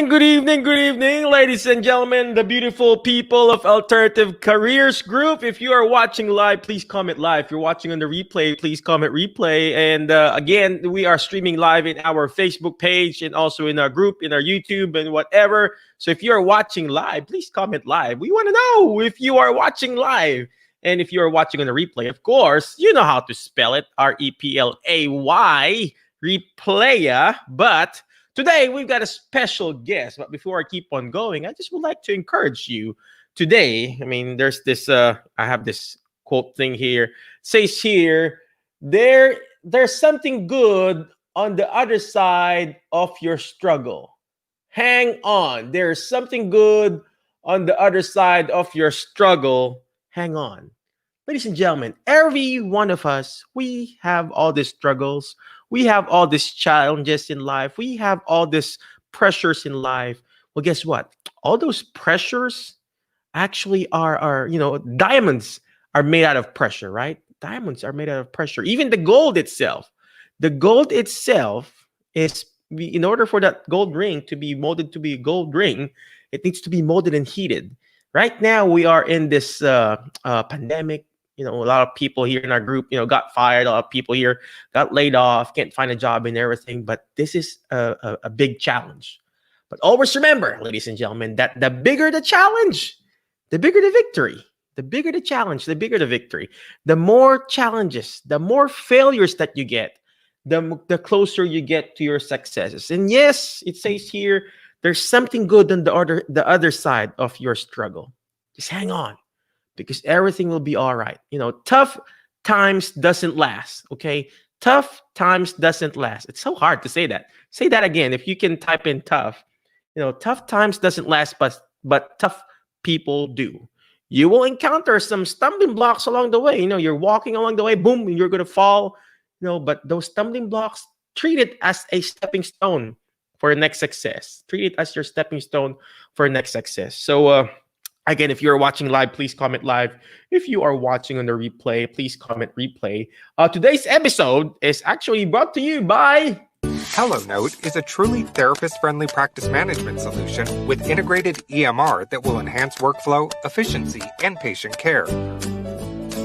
good evening, ladies and gentlemen, the beautiful people of Alternative Careers Group. If you are watching live, please comment live. If you're watching on the replay, please comment replay. And again, we are streaming live in our Facebook page and also in our group, in our YouTube and whatever. So if you are watching live, please comment live. We want to know if you are watching live. And if you are watching on the replay, of course, you know how to spell it, R-E-P-L-A-Y, replaya. But today, we've got a special guest. But before I keep on going, I just would like to encourage you today. I mean, there's this, I have this quote thing here. It says here, there's something good on the other side of your struggle. Hang on. There's something good on the other side of your struggle. Hang on. Ladies and gentlemen, every one of us, we have all these struggles. We have all these challenges in life. We have all these pressures in life. Well, guess what? All those pressures actually are diamonds are made out of pressure, right? Diamonds are made out of pressure. Even the gold itself. The gold itself is, in order for that gold ring to be molded to be a gold ring, it needs to be molded and heated. Right now, we are in this pandemic. A lot of people here in our group, got fired. A lot of people here got laid off, can't find a job and everything. But this is a big challenge. But always remember, ladies and gentlemen, that the bigger the challenge, the bigger the victory. The bigger the challenge, the bigger the victory. The more challenges, the more failures that you get, the closer you get to your successes. And yes, it says here, there's something good on the other side of your struggle. Just hang on, because everything will be all right. Tough times doesn't last, okay? Tough times doesn't last. It's so hard to say that. Say that again. If you can type in tough, tough times doesn't last, but tough people do. You will encounter some stumbling blocks along the way. You're walking along the way, boom, and you're going to fall. But those stumbling blocks, treat it as a stepping stone for the next success. Treat it as your stepping stone for next success. So, again, if you're watching live, please comment live. If you are watching on the replay, please comment replay. Today's episode is actually brought to you by HelloNote is a truly therapist-friendly practice management solution with integrated EMR that will enhance workflow, efficiency, and patient care.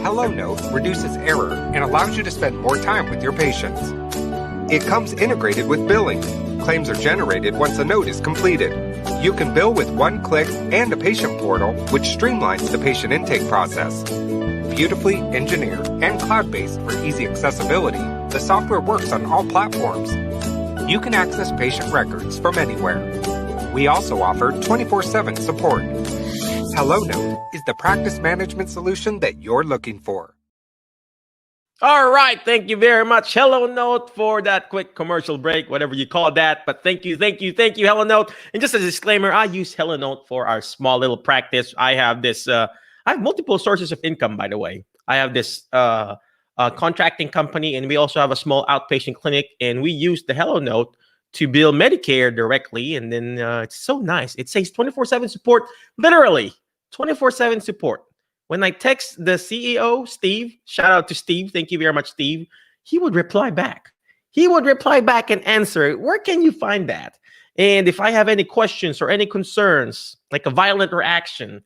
HelloNote reduces error and allows you to spend more time with your patients. It comes integrated with billing. Claims are generated once a note is completed. You can bill with one click and a patient portal, which streamlines the patient intake process. Beautifully engineered and cloud-based for easy accessibility, the software works on all platforms. You can access patient records from anywhere. We also offer 24/7 support. HelloNote is the practice management solution that you're looking for. All right. Thank you very much, HelloNote, for that quick commercial break, whatever you call that. But thank you, HelloNote. And just as a disclaimer, I use HelloNote for our small little practice. I have this, I have multiple sources of income, by the way. I have this contracting company, and we also have a small outpatient clinic, and we use the HelloNote to bill Medicare directly. And then it's so nice. It says 24/7 support, literally 24/7 support. When I text the CEO, Steve, shout out to Steve. Thank you very much, Steve. He would reply back. He would reply back and answer. Where can you find that? And if I have any questions or any concerns, like a violent reaction,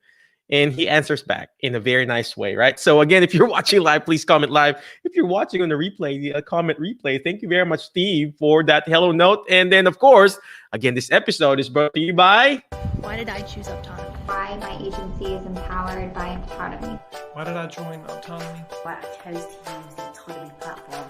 and he answers back in a very nice way, right? So again, if you're watching live, please comment live. If you're watching on the replay, comment replay. Thank you very much, Steve, for that HelloNote. And then, of course, again, this episode is brought to you by... Why did I choose autonomy? Why my agency is empowered by autonomy. Why did I join autonomy? Why I chose to use the autonomy platform.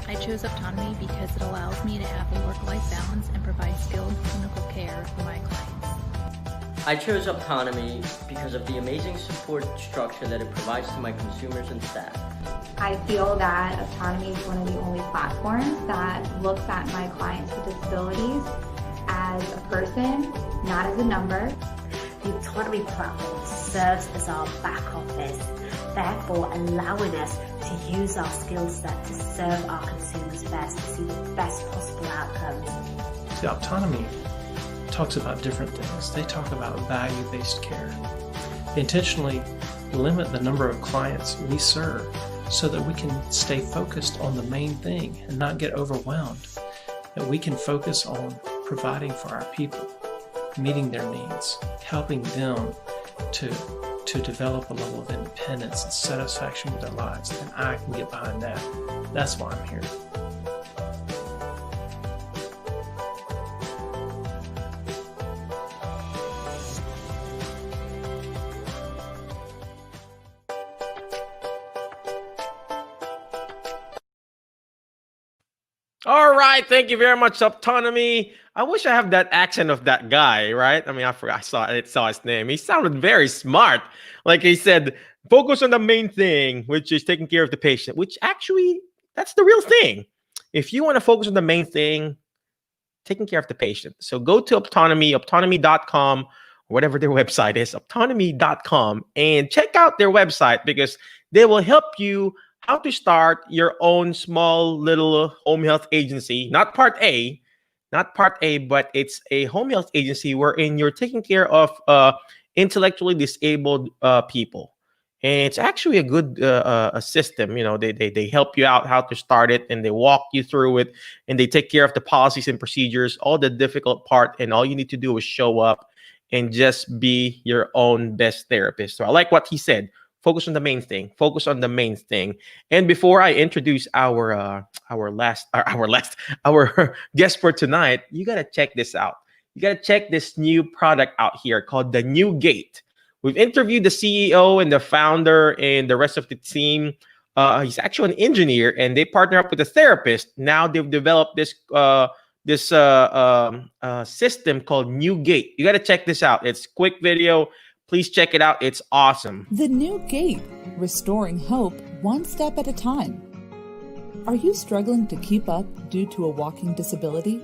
I chose autonomy because it allows me to have a work-life balance and provide skilled clinical care for my clients. I chose autonomy because of the amazing support structure that it provides to my consumers and staff. I feel that autonomy is one of the only platforms that looks at my clients with disabilities as a person, not as a number. The autonomy platform serves as our back office, therefore allowing us to use our skill set to serve our consumers best, to see the best possible outcomes. See, autonomy talks about different things. They talk about value-based care. They intentionally limit the number of clients we serve so that we can stay focused on the main thing and not get overwhelmed, that we can focus on providing for our people, meeting their needs, helping them to develop a level of independence and satisfaction with their lives, then I can get behind that. That's why I'm here. All right, thank you very much, Autonomy. I wish I have that accent of that guy, right? I mean, I forgot, I saw his name. He sounded very smart. Like he said, focus on the main thing, which is taking care of the patient, which actually, that's the real thing. If you want to focus on the main thing, taking care of the patient. So go to autonomy.com, or whatever their website is, autonomy.com, and check out their website because they will help you how to start your own small little home health agency, not part A, but it's a home health agency wherein you're taking care of intellectually disabled people. And it's actually a good a system. You know, they help you out how to start it, and they walk you through it, and they take care of the policies and procedures, all the difficult part, and all you need to do is show up and just be your own best therapist. So I like what he said. Focus on the main thing. Focus on the main thing. And before I introduce our guest for tonight, you gotta check this out. You gotta check this new product out here called the New Gate. We've interviewed the CEO and the founder and the rest of the team. He's actually an engineer, and they partner up with a therapist. Now they've developed this system called New Gate. You gotta check this out. It's a quick video. Please check it out. It's awesome. The New Gate, restoring hope one step at a time. Are you struggling to keep up due to a walking disability?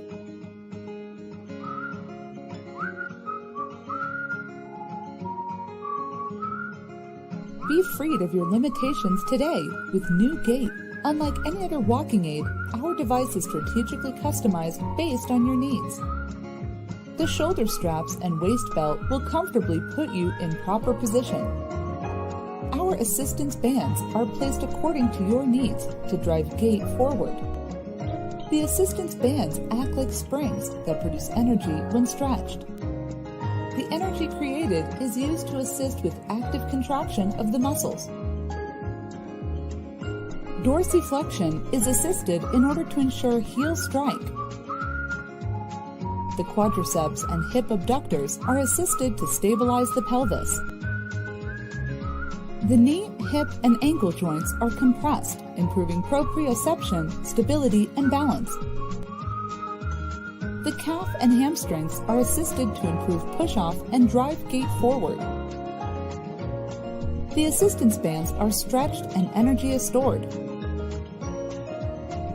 Be freed of your limitations today with New Gate. Unlike any other walking aid, our device is strategically customized based on your needs. The shoulder straps and waist belt will comfortably put you in proper position. Our assistance bands are placed according to your needs to drive gait forward. The assistance bands act like springs that produce energy when stretched. The energy created is used to assist with active contraction of the muscles. Dorsiflexion is assisted in order to ensure heel strike. The quadriceps and hip abductors are assisted to stabilize the pelvis. The knee, hip, and ankle joints are compressed, improving proprioception, stability, and balance. The calf and hamstrings are assisted to improve push-off and drive gait forward. The assistance bands are stretched and energy is stored.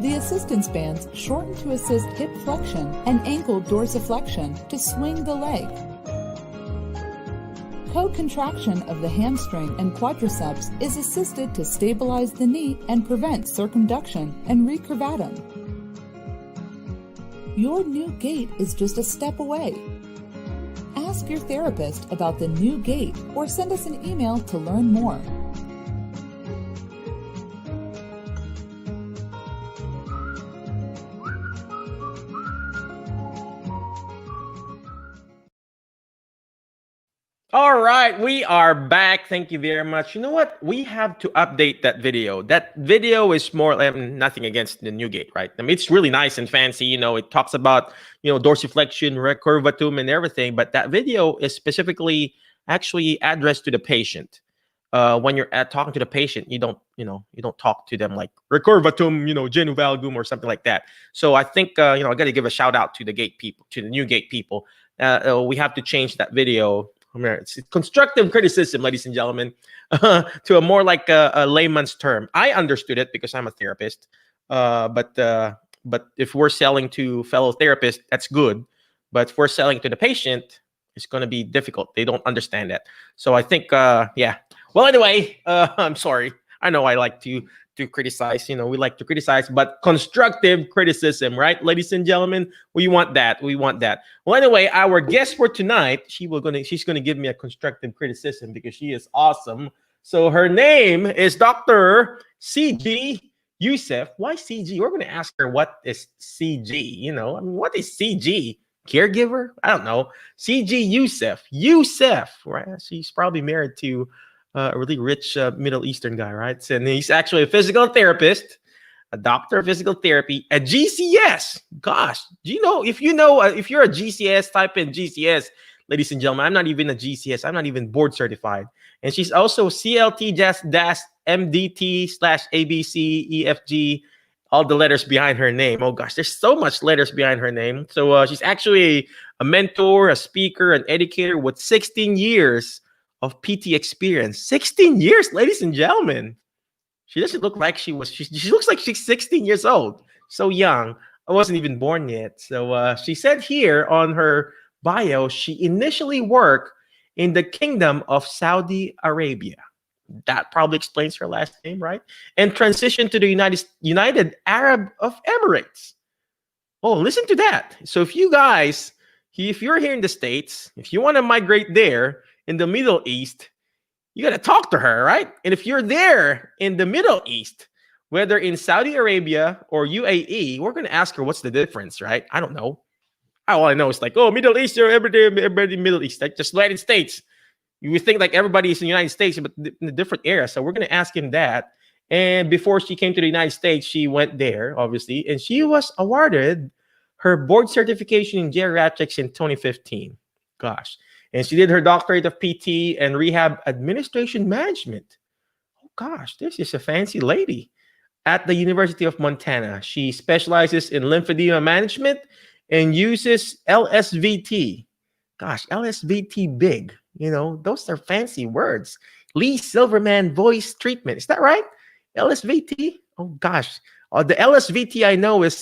The assistance bands shorten to assist hip flexion and ankle dorsiflexion to swing the leg. Co-contraction of the hamstring and quadriceps is assisted to stabilize the knee and prevent circumduction and recurvatum. Your new gait is just a step away. Ask your therapist about the New Gate or send us an email to learn more. All right, we are back. Thank you very much. You know what? We have to update that video. That video is more nothing against the New Gate, right? I mean, it's really nice and fancy. You know, it talks about, you know, dorsiflexion, recurvatum, and everything. But that video is specifically actually addressed to the patient. When you're talking to the patient, you don't talk to them like recurvatum, genu valgum or something like that. So I think, I got to give a shout out to the Gate people, to the New Gate people. We have to change that video. It's constructive criticism, ladies and gentlemen, to a more like a layman's term. I understood it because I'm a therapist. But if we're selling to fellow therapists, that's good. But if we're selling to the patient, it's going to be difficult. They don't understand that. So I think, yeah. Well, anyway, I'm sorry. I know I like to criticize. We like to criticize, but constructive criticism, right, ladies and gentlemen? We want that. We want that. Well, anyway, our guest for tonight, she's gonna give me a constructive criticism because she is awesome. So her name is Dr. CG-Youssef. Why CG? We're going to ask her what is CG. I mean, what is CG? Caregiver? I don't know. CG-Youssef. Youssef, right? She's probably married to a really rich Middle Eastern guy, right? And he's actually a physical therapist, a doctor of physical therapy, a GCS. Gosh, do you know if if you're a GCS, type in GCS, ladies and gentlemen. I'm not even a GCS. I'm not even board certified. And she's also CLT-MDT / ABC EFG, all the letters behind her name. Oh gosh, there's so much letters behind her name. So she's actually a mentor, a speaker, an educator with 16 years of PT experience. 16 years, ladies and gentlemen. She doesn't look like she looks like she's 16 years old. So young. I wasn't even born yet. So she said here on her bio, she initially worked in the Kingdom of Saudi Arabia. That probably explains her last name, right? And transitioned to the United Arab Emirates. Oh, listen to that. So if you're here in the States, if you want to migrate there in the Middle East, you got to talk to her, right? And if you're there in the Middle East, whether in Saudi Arabia or UAE, we're going to ask her what's the difference, right? I don't know. All I know is like, oh, Middle East, everybody Middle East, like just United States. You would think like everybody is in the United States, but in a different area. So we're going to ask him that. And before she came to the United States, she went there, obviously, and she was awarded her board certification in geriatrics in 2015. Gosh. And she did her doctorate of PT and rehab administration management. Oh gosh, this is a fancy lady. At the University of Montana, she specializes in lymphedema management and uses LSVT. Gosh, LSVT BIG. Those are fancy words. Lee Silverman voice treatment. Is that right? LSVT? Oh gosh. The LSVT I know is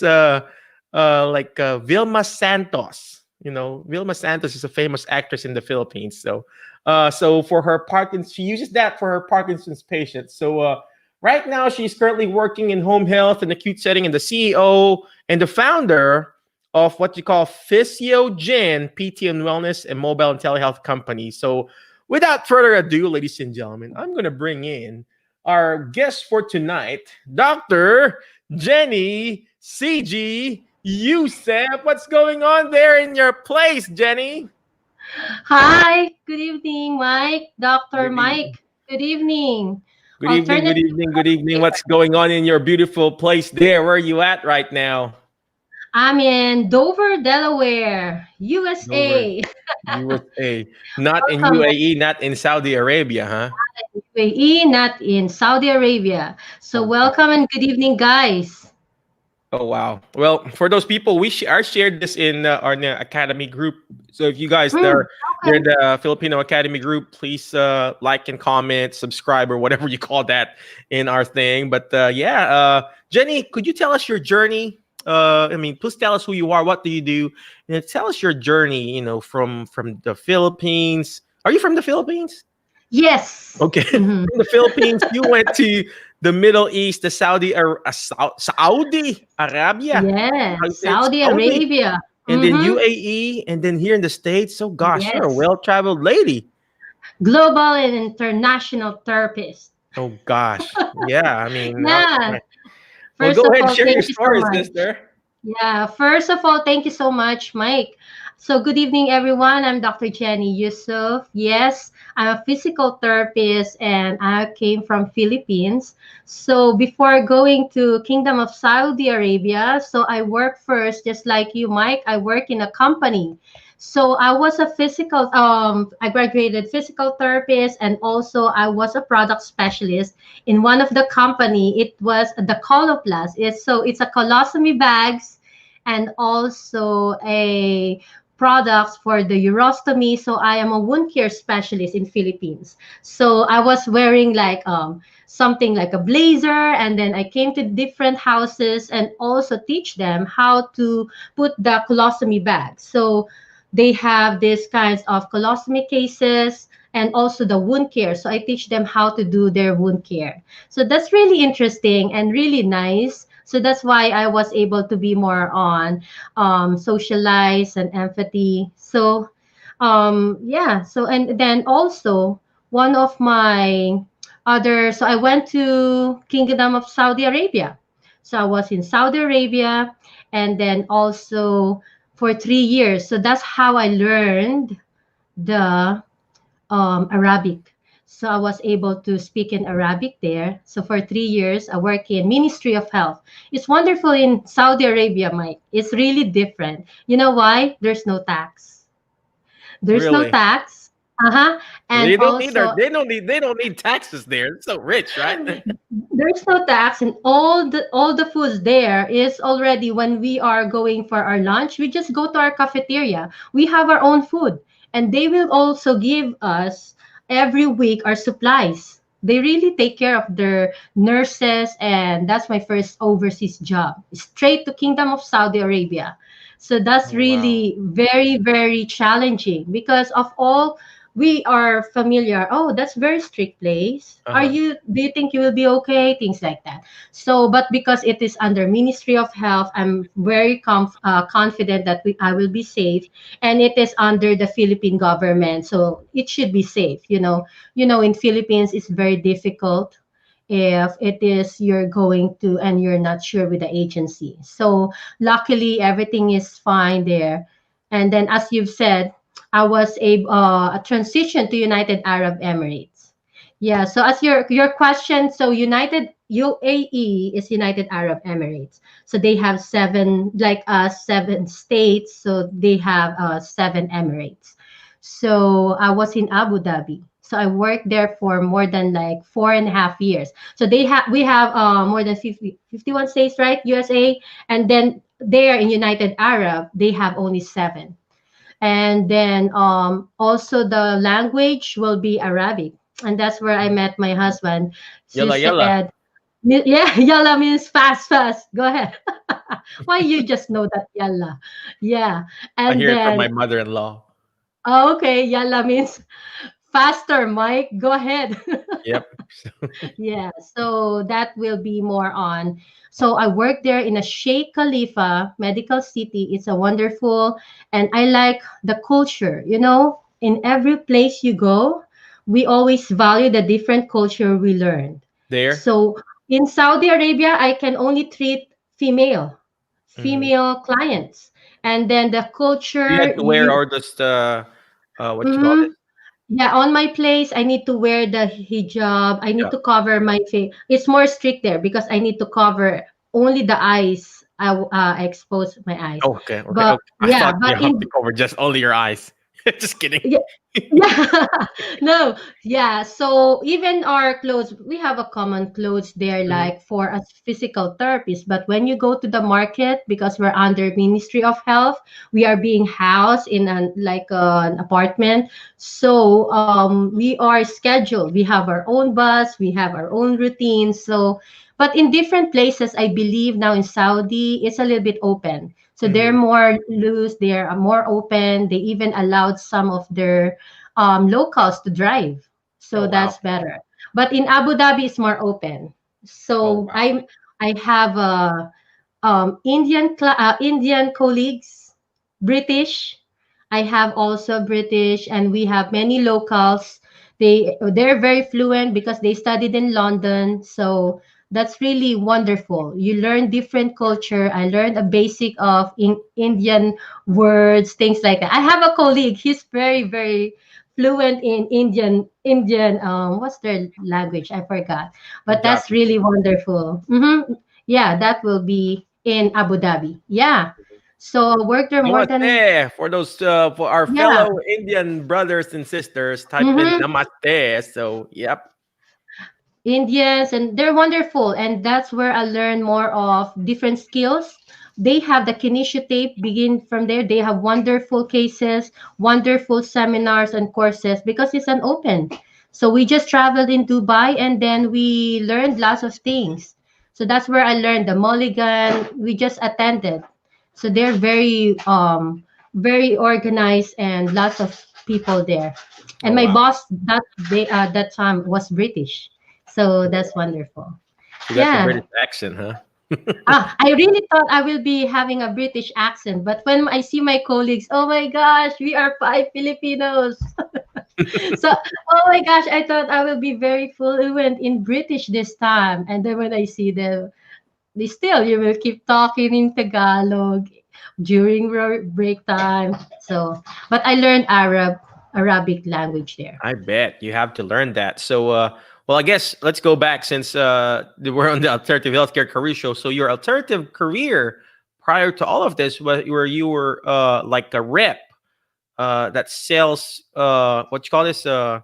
Vilma Santos. Vilma Santos is a famous actress in the Philippines. So for her Parkinson's, she uses that for her Parkinson's patients. So right now, she's currently working in home health and acute setting, and the CEO and the founder of what you call Physiogen PT and wellness and mobile and telehealth company. So without further ado, ladies and gentlemen, I'm going to bring in our guest for tonight, Dr. Jenny CG-Youssef. What's going on there in your place, Jenny? Hi, good evening, Mike. Dr. Mike, good evening. Good evening. What's going on in your beautiful place there? Where are you at right now? I'm in Dover, Delaware, USA. USA. Not in UAE, not in Saudi Arabia, huh? UAE, not in Saudi Arabia. So welcome and good evening, guys. Oh, wow. Well, for those people, I shared this in our Academy group. So if you guys are in the Filipino Academy group, please like and comment, subscribe, or whatever you call that in our thing. But Jenny, could you tell us your journey? Please tell us who you are. What do you do? And tell us your journey, from the Philippines. Are you from the Philippines? Yes. Okay. From the Philippines, you went to the Middle East, the Saudi Arabia. Yes, Saudi Arabia. And then UAE, and then here in the States. So gosh, you're a well-traveled lady. Global and international therapist. Oh gosh. Yeah, yeah. Well, go ahead and share your story, sister. Yeah, first of all, thank you so much, Mike. So good evening, everyone. I'm Dr. Jenny Youssef. Yes, I'm a physical therapist and I came from Philippines. So before going to Kingdom of Saudi Arabia, so I work first, just like you, Mike, I work in a company. So I was a I graduated physical therapist, and also I was a product specialist in one of the company. It was the Coloplast. It's a colostomy bags and also a products for the urostomy. So I am a wound care specialist in Philippines. So I was wearing like something like a blazer, and then I came to different houses and also teach them how to put the colostomy bag. So they have these kinds of colostomy cases and also the wound care. So I teach them how to do their wound care. So that's really interesting and really nice. So that's why I was able to be more on socialize and empathy. So So and then also one of my So I went to Kingdom of Saudi Arabia. So I was in Saudi Arabia, and then also for 3 years. So that's how I learned the Arabic. So I was able to speak in Arabic there. So for 3 years, I work in Ministry of Health. It's wonderful in Saudi Arabia, Mike. It's really different. You know why? There's no tax. There's no Really? tax. Uh-huh. And They don't need also, they don't need taxes there. It's so rich, right? there's no tax, and all the foods there is already when we are going for our lunch, we just go to our cafeteria. We have our own food, and they will also give us every week our supplies. They really take care of their nurses, and that's my first overseas job, straight to Kingdom of Saudi Arabia. So that's Oh, wow. really very, very challenging because of all we are familiar. Oh, that's very strict place. Uh-huh. Do you think you will be okay? Things like that. So, but because it is under Ministry of Health, I'm very confident that I will be safe, and it is under the Philippine government, so it should be safe. In Philippines, it's very difficult if it is you're going to and you're not sure with the agency. So luckily everything is fine there. And then as you've said, I was a transition to United Arab Emirates. Yeah, so as your question, so United UAE is United Arab Emirates. So they have seven states, so they have seven emirates. So I was in Abu Dhabi. So I worked there for more than like 4.5 years. So we have more than 51 states, right? USA. And then there in United Arab, they have only seven. And then also the language will be Arabic. And that's where I met my husband. She Yalla yalla. said, yeah, yalla means fast, fast. Go ahead. Why you just know that yalla? Yeah. I And hear it from then, my mother-in-law. oh, okay, yalla means faster, Mike. Go ahead. Yep. Yeah, so that will be more on. So I work there in a Sheikh Khalifa Medical City. It's a wonderful, and I like the culture. In every place you go, we always value the different culture we learned. There. So in Saudi Arabia, I can only treat female, Mhm. female clients, and then the You culture had to wear all this what you call Mhm. this? Yeah, on my place, I need to wear the hijab. I need Yeah. to cover my face. It's more strict there because I need to cover only the eyes. I expose my eyes. Oh, okay, okay, But okay. I yeah, thought you but have to cover just only your eyes. Just kidding. yeah, yeah. No, yeah. So even our clothes, we have a common clothes there, Mhm. like for a physical therapist. But when you go to the market, because we're under Ministry of Health, we are being housed in an apartment. So we are scheduled. We have our own bus. We have our own routine. So, but in different places, I believe now in Saudi, it's a little bit open. So they're Mhm. more loose, they're more open. They even allowed some of their locals to drive. Oh, So wow. that's better. But in Abu Dhabi, it's more open. Oh, So wow. I have Indian colleagues, British. I have also British, and we have many locals. They're very fluent because they studied in London. So that's really wonderful. You learn different culture. I learned a basic of Indian words, things like that. I have a colleague. He's very, very fluent in Indian. What's their language? I forgot. But that's Punjabi. really wonderful. Yeah, that will be in Abu Dhabi. Yeah. So I worked there more than, Namaste for those for our yeah. fellow Indian brothers and sisters. Type in Mm-hmm. namaste. So, yep. Indians, and they're wonderful. And that's where I learned more of different skills. They have the kinesio tape, begin from there. They have wonderful cases, wonderful seminars and courses because it's an open. So we just traveled in Dubai and then we learned lots of things. So that's where I learned the mulligan. We just attended. So they're very organized and lots of people there. Oh, And my wow. boss that time was British. So that's wonderful. You got the Yeah. British accent, huh? I really thought I will be having a British accent, but when I see my colleagues, oh my gosh, we are five Filipinos. So, oh my gosh, I thought I will be very fluent in British this time. And then when I see them, they still, you will keep talking in Tagalog during break time. So, but I learned Arabic language there. I bet you have to learn that. So, well, I guess let's go back since we're on the alternative healthcare career show. So, your alternative career prior to all of this, where you were like a rep that sells what you call this equipment,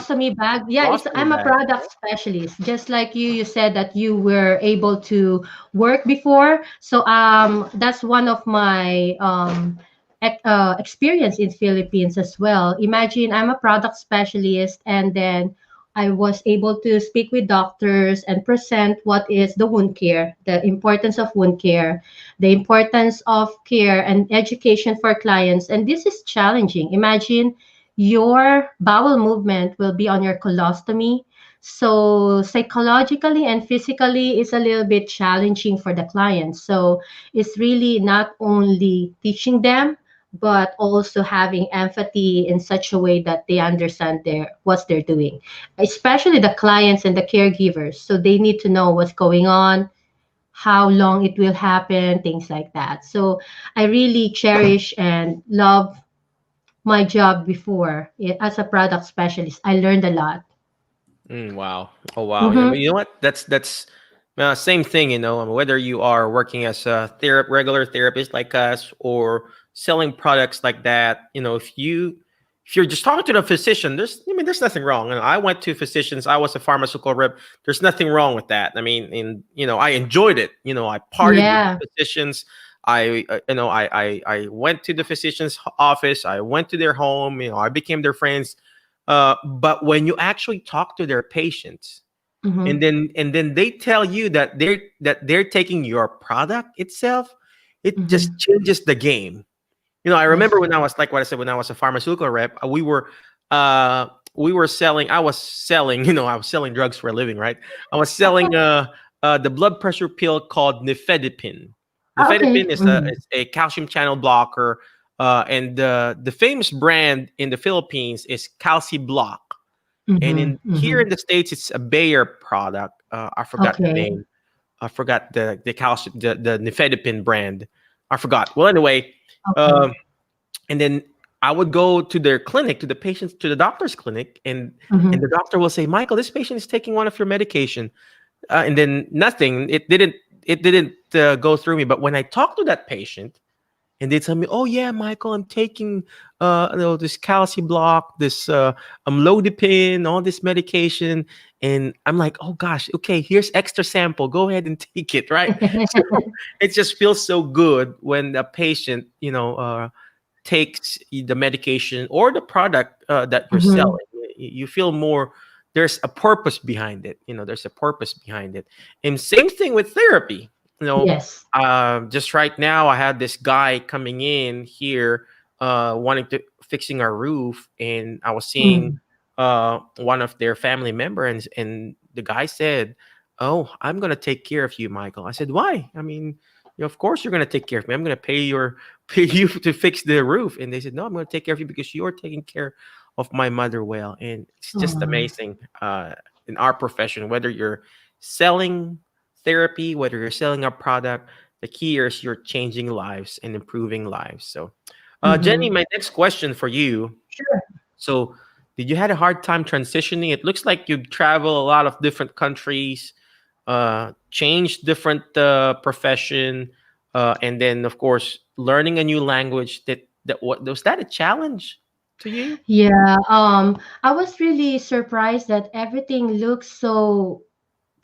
Colostomy bag. Yeah, it's colostomy I'm a bag. product specialist. Just like you said that you were able to work before. So that's one of my experience in Philippines as well. Imagine I'm a product specialist and then I was able to speak with doctors and present what is the wound care, the importance of wound care, the importance of care and education for clients. And this is challenging. Imagine your bowel movement will be on your colostomy. So psychologically and physically it's a little bit challenging for the clients. So it's really not only teaching them, but also having empathy in such a way that they understand what they're doing, especially the clients and the caregivers. So they need to know what's going on, how long it will happen, things like that. So I really cherish and love my job before as a product specialist. I learned a lot. Wow. Oh wow. I Mm-hmm. mean, you know what? That's same thing. You know, I mean, whether you are working as a regular therapist like us or selling products like that. You know, if you're just talking to the physician, there's nothing wrong. You know, I went to physicians. I was a pharmaceutical rep. There's nothing wrong with that. I mean, I enjoyed it. You know, I partied with Yeah. the physicians. I went to the physician's office. I went to their home. You know, I became their friends. But when you actually talk to their patients, Mm-hmm. and then they tell you that they're taking your product itself, it Mm-hmm. just changes the game. You know, I remember Yes. when I was like what I said when I was a pharmaceutical rep, we were selling. I was selling. You know, I was selling drugs for a living, right? I was selling the blood pressure pill called nifedipine. Ah, okay. Nifedipine is a Mm-hmm. is a calcium channel blocker, and the famous brand in the Philippines is Calci Block, and Mm-hmm. in here Mm-hmm. in the States it's a Bayer product. I forgot the Okay. name. I forgot the calcium the nifedipine brand. I forgot. Well, anyway, Okay. um, and then I would go to their clinic, to the doctor's clinic, and Mm-hmm. the doctor will say, Michael, this patient is taking one of your medication, and then nothing. It didn't go through me. But when I talk to that patient, and they tell me, "Oh yeah, Michael, I'm taking this calcium block, this amlodipine, all this medication," and I'm like, "Oh gosh, okay, here's extra sample. Go ahead and take it." Right? So it just feels so good when a patient, takes the medication or the product that you're Mm-hmm. selling. You feel more. There's a purpose behind it. You know, there's a purpose behind it. And same thing with therapy. You know, Yes. just right now, I had this guy coming in here, wanting to fixing our roof, and I was seeing Mm. one of their family members, and the guy said, "Oh, I'm gonna take care of you, Michael." I said, "Why? I mean, of course you're gonna take care of me. I'm gonna pay you to fix the roof." And they said, "No, I'm gonna take care of you because you're taking care of my mother well." And it's just Oh, amazing in our profession, whether you're selling therapy, whether you're selling a product, the key is you're changing lives and improving lives. So, Jenny, mm-hmm. my next question for you. Sure. So, did you had a hard time transitioning? It looks like you travel a lot of different countries, changed different profession, and then of course learning a new language. That what was that a challenge to you? Yeah. I was really surprised that everything looks so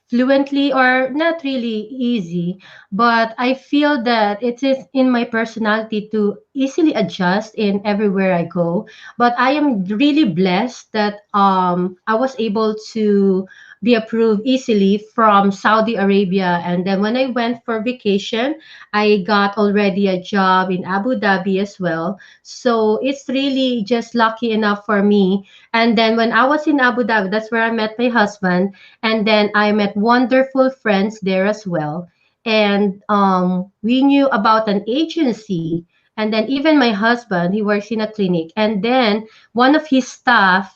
fluently or not really easy, but I feel that it is in my personality to easily adjust in everywhere I go. But I am really blessed that I was able to be approved easily from Saudi Arabia, and then when I went for vacation I got already a job in Abu Dhabi as well. So it's really just lucky enough for me. And then when I was in Abu Dhabi, that's where I met my husband, and then I met wonderful friends there as well. And we knew about an agency, And then even my husband, he works in a clinic. And then one of his staff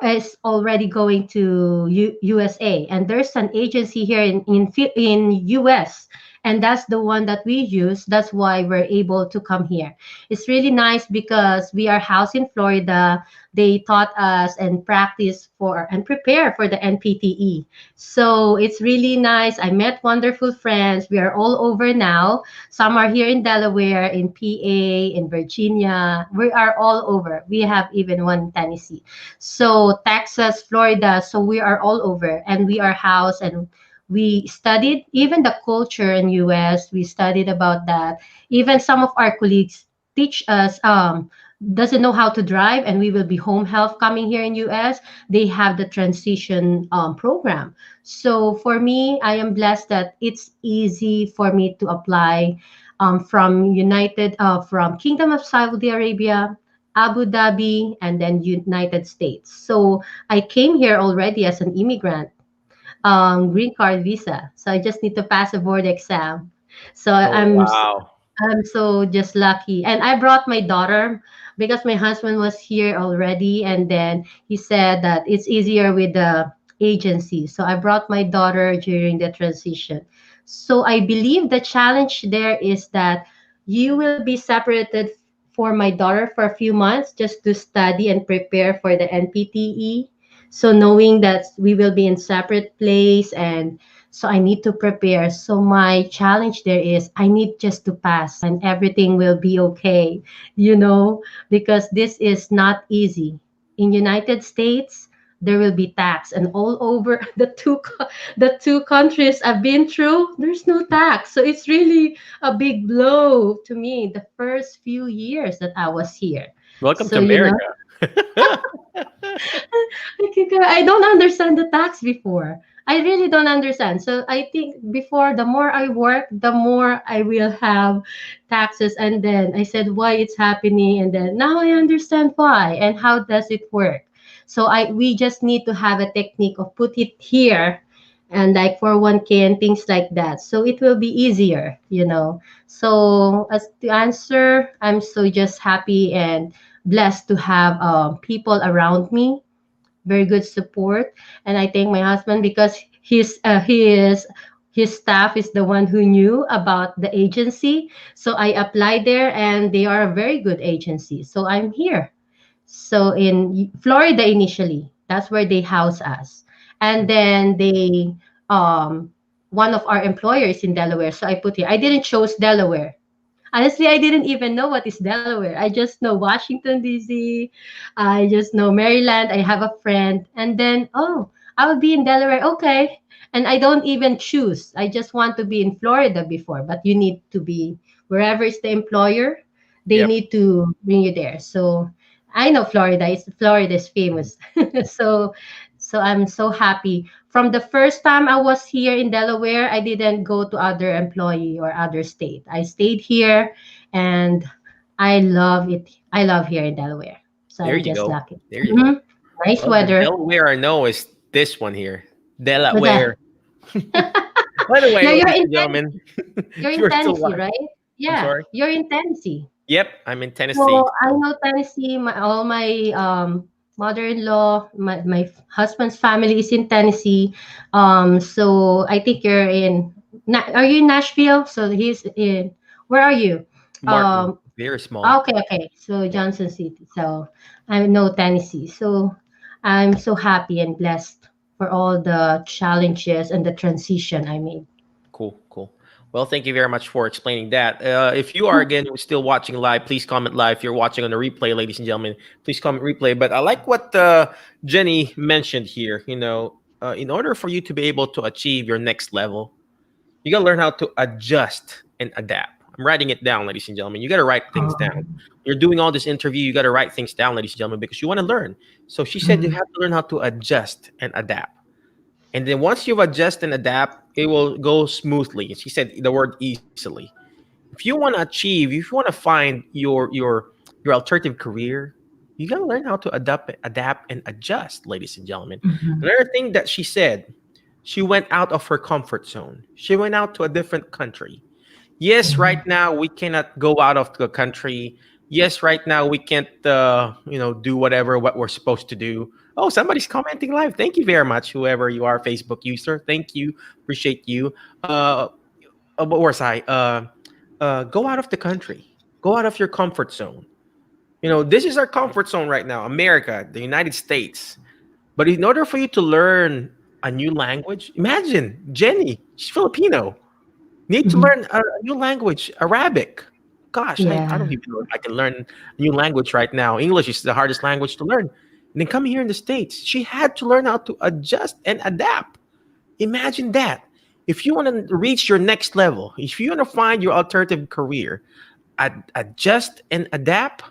is already going to USA, and there's an agency here in US, and that's the one that we use. That's why we're able to come here. It's really nice because we are housed in Florida. They taught us and practice for and prepare for the NPTE. So it's really nice. I met wonderful friends. We are all over now. Some are here in Delaware, in PA, in Virginia. We are all over. We have even one in Tennessee. So Texas, Florida. So we are all over, and we are housed, and we studied even the culture in US. We studied about that. Even some of our colleagues teach us doesn't know how to drive, and we will be home health coming here in US. They have the transition program. So for me, I am blessed that it's easy for me to apply from Kingdom of Saudi Arabia, Abu Dhabi, and then United States. So I came here already as an immigrant, green card visa. So I just need to pass a board exam. So Oh, wow. I'm so just lucky. And I brought my daughter because my husband was here already, and then he said that it's easier with the agency. So I brought my daughter during the transition. So I believe the challenge there is that you will be separated for my daughter for a few months just to study and prepare for the NPTE. So knowing that we will be in separate place, and so I need to prepare. So my challenge there is I need just to pass and everything will be okay, because this is not easy. In United States, there will be tax, and all over the two countries I've been through, there's no tax. So it's really a big blow to me the first few years that I was here. Welcome So to America. I don't understand the tax before. I really don't understand. So I think before, the more I work, the more I will have taxes. And then I said, why it's happening? And then now I understand why and how does it work. So we just need to have a technique of put it here and like 401k and things like that. So it will be easier. So as to answer, I'm so just happy and blessed to have people around me, very good support. And I thank my husband because his staff is the one who knew about the agency. So I applied there, and they are a very good agency. So I'm here. So in Florida initially, that's where they house us, and then they one of our employers in Delaware. So I put here. I didn't choose Delaware. Honestly, I didn't even know what is Delaware. I just know Washington, D.C. I just know Maryland. I have a friend. And then, oh, I will be in Delaware. Okay. And I don't even choose. I just want to be in Florida before. But you need to be wherever is the employer, they Yep. need to bring you there. So I know Florida is famous. so so I'm so happy. From the first time I was here in Delaware, I didn't go to other employee or other state. I stayed here, and I love it. I love here in Delaware. So There I'm you just go. lucky. There you go. Nice Well, the weather. Delaware I know is this one here. With that. Delaware. By the way, Yeah, ladies and gentlemen, You're if in you're still Tennessee, watching, right? I'm Yeah, sorry. you're in Tennessee. Yep, I'm in Tennessee. So I know Tennessee. All my mother-in-law, my husband's family is in Tennessee. So I think you're in. Are you in Nashville? So he's in. Where are you? Martin, Um. very small. Okay. Okay. So Yeah, Johnson City. So I know Tennessee. So I'm so happy and blessed for all the challenges and the transition I made. cool, cool. Well, thank you very much for explaining that. If you are again still watching live, please comment live. If you're watching on the replay, ladies and gentlemen, please comment replay. But I like what Jenny mentioned here. In order for you to be able to achieve your next level, you got to learn how to adjust and adapt. I'm writing it down, ladies and gentlemen. You got to write things down. You're doing all this interview, you got to write things down, ladies and gentlemen, because you want to learn. So she said you have to learn how to adjust and adapt. And then once you've adjust and adapt, it will go smoothly. She said the word easily. If you want to achieve, if you want to find your alternative career, you got to learn how to adapt, and adjust, ladies and gentlemen. Another thing that she said, she went out of her comfort zone. She went out to a different country. Yes, right now we cannot go out of the country. Yes, right now we can't, do what we're supposed to do. Oh, somebody's commenting live. Thank you very much, whoever you are, Facebook user. Thank you, appreciate you. What was I? Go out of the country. Go out of your comfort zone. This is our comfort zone right now, America, the United States. But in order for you to learn a new language, imagine Jenny, she's Filipino, need to learn a new language, Arabic. Gosh, I Yeah. don't even know if I can learn a new language right now. English is the hardest language to learn. And then coming here in the States, she had to learn how to adjust and adapt. Imagine that. If you want to reach your next level, if you want to find your alternative career, adjust and adapt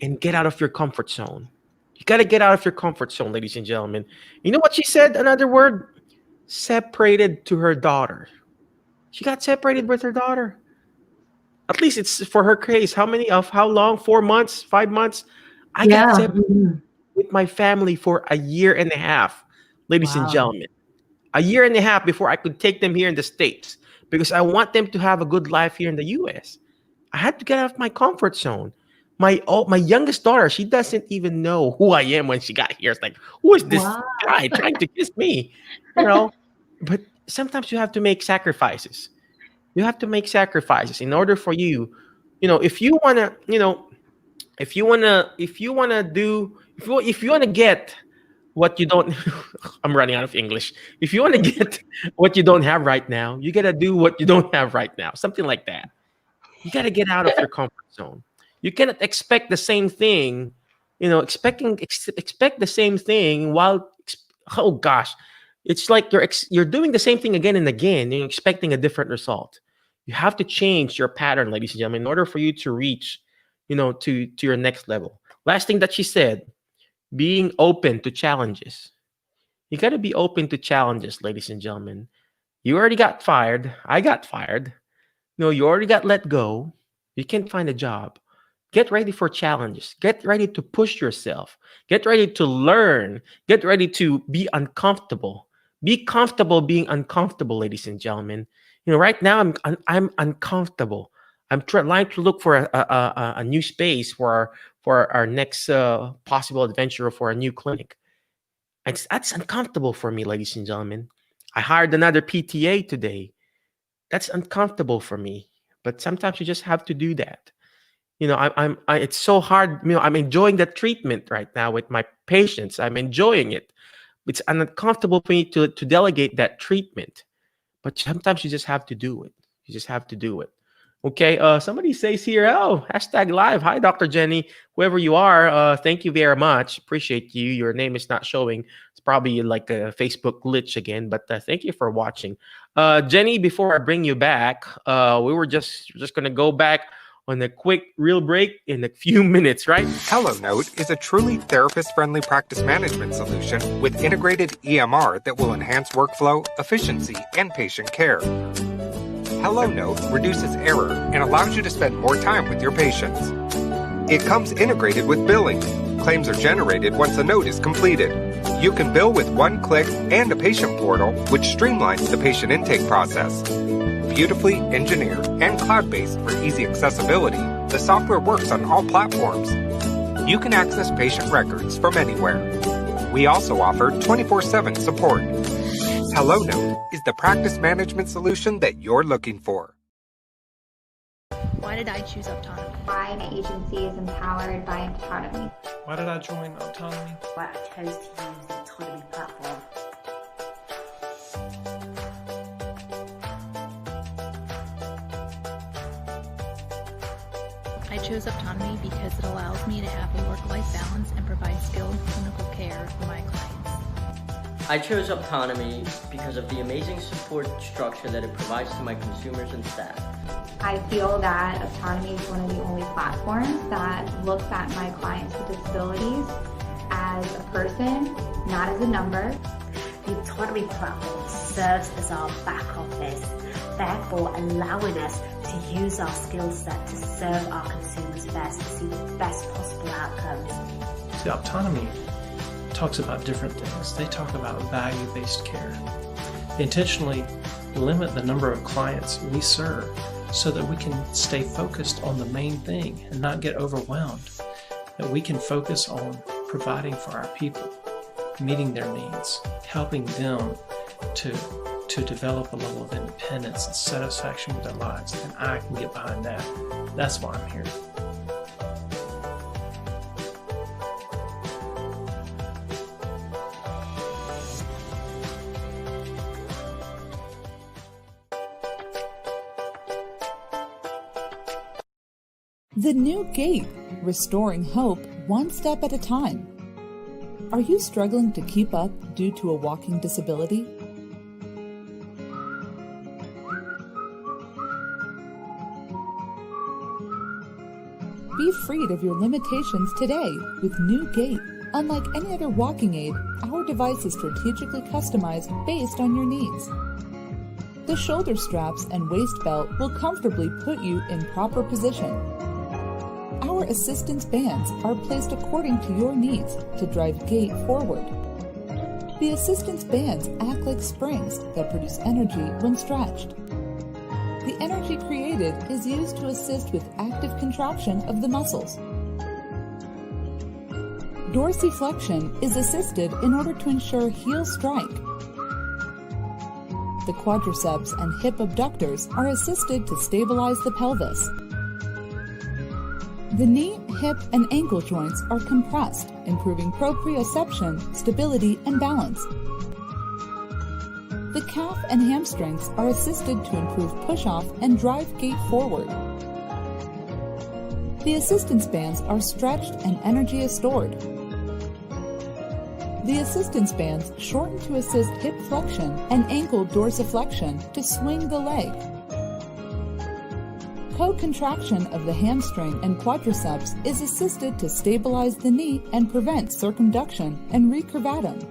and get out of your comfort zone. You got to get out of your comfort zone, ladies and gentlemen. You know what she said? Another word, separated to her daughter. She got separated with her daughter. At least it's for her case. How long? 4 months, 5 months? I got Yeah. separated with my family for a year and a half, ladies and Wow. gentlemen. A year and a half before I could take them here in the States because I want them to have a good life here in the US. I had to get out of my comfort zone. My youngest daughter, she doesn't even know who I am when she got here. It's like, who is this Wow. guy trying to kiss me? You know, but sometimes you have to make sacrifices. You have to make sacrifices in order for you, if you wanna, if you wanna get what you don't, I'm running out of English. If you want to get what you don't have right now, you gotta do what you don't have right now. Something like that. You gotta get out of your comfort zone. You cannot expect the same thing, expect the same thing while, oh gosh, it's like you're doing the same thing again and again. You're expecting a different result. You have to change your pattern, ladies and gentlemen, in order for you to reach, to your next level. Last thing that she said, being open to challenges. You got to be open to challenges, ladies and gentlemen. You already got fired. I got fired. You already got let go. You can't find a job. Get ready for challenges. Get ready to push yourself. Get ready to learn. Get ready to be uncomfortable. Be comfortable being uncomfortable, ladies and gentlemen. Right now I'm uncomfortable. I'm trying to look for a new space for our next possible adventure for a new clinic. That's uncomfortable for me, ladies and gentlemen. I hired another PTA today. That's uncomfortable for me. But sometimes you just have to do that. It's so hard. I'm enjoying the treatment right now with my patients. I'm enjoying it. It's uncomfortable for me to delegate that treatment. But sometimes you just have to do it. You just have to do it. Okay, somebody says here, #live. Hi, Dr. Jenny. Whoever you are, thank you very much. Appreciate you. Your name is not showing. It's probably like a Facebook glitch again, but thank you for watching. Jenny, before I bring you back, we were just going to go back on a quick real break in a few minutes, right? HelloNote is a truly therapist-friendly practice management solution with integrated EMR that will enhance workflow, efficiency, and patient care. HelloNote reduces error and allows you to spend more time with your patients. It comes integrated with billing. Claims are generated once a note is completed. You can bill with one click and a patient portal, which streamlines the patient intake process. Beautifully engineered and cloud-based for easy accessibility, the software works on all platforms. You can access patient records from anywhere. We also offer 24/7 support. HelloNote is the practice management solution that you're looking for. Why did I choose autonomy? Why my agency is empowered by autonomy. Why did I join Autonomy? Why I chose to use the Autonomy platform. I chose autonomy because it allows me to have a work-life balance and provide skilled clinical care for my clients. I chose autonomy because of the amazing support structure that it provides to my consumers and staff. I feel that autonomy is one of the only platforms that looks at my clients with disabilities as a person, not as a number. The Autonomy platform serves as our back office, therefore allowing us to use our skill set to serve our consumers best, to see the best possible outcomes. The Autonomy talks about different things. They talk about value-based care. They intentionally limit the number of clients we serve so that we can stay focused on the main thing and not get overwhelmed, that we can focus on providing for our people, meeting their needs, helping them to develop a level of independence and satisfaction with their lives. And I can get behind that. That's why I'm here. The New Gate, restoring hope one step at a time. Are you struggling to keep up due to a walking disability? Be freed of your limitations today with New Gate. Unlike any other walking aid, our device is strategically customized based on your needs. The shoulder straps and waist belt will comfortably put you in proper position. Our assistance bands are placed according to your needs to drive gait forward. The assistance bands act like springs that produce energy when stretched. The energy created is used to assist with active contraction of the muscles. Dorsiflexion is assisted in order to ensure heel strike. The quadriceps and hip abductors are assisted to stabilize the pelvis. The knee, hip, and ankle joints are compressed, improving proprioception, stability, and balance. The calf and hamstrings are assisted to improve push-off and drive gait forward. The assistance bands are stretched and energy is stored. The assistance bands shorten to assist hip flexion and ankle dorsiflexion to swing the leg. Co-contraction of the hamstring and quadriceps is assisted to stabilize the knee and prevent circumduction and recurvatum.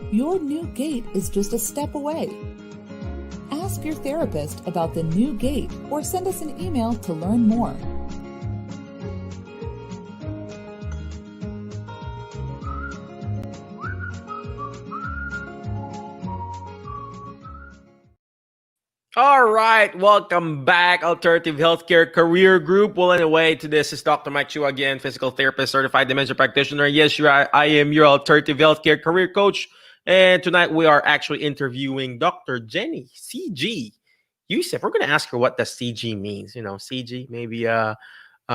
Your new gait is just a step away. Ask your therapist about the new gait or send us an email to learn more. All right, welcome back, Alternative Healthcare Career Group. Well, anyway, to this is Dr. Mike Chu again, physical therapist, certified dementia practitioner. Yes, I am your Alternative Healthcare Career Coach. And tonight we are actually interviewing Dr. Jenny CG-Youssef. We're going to ask her what the CG means. You know, CG, maybe a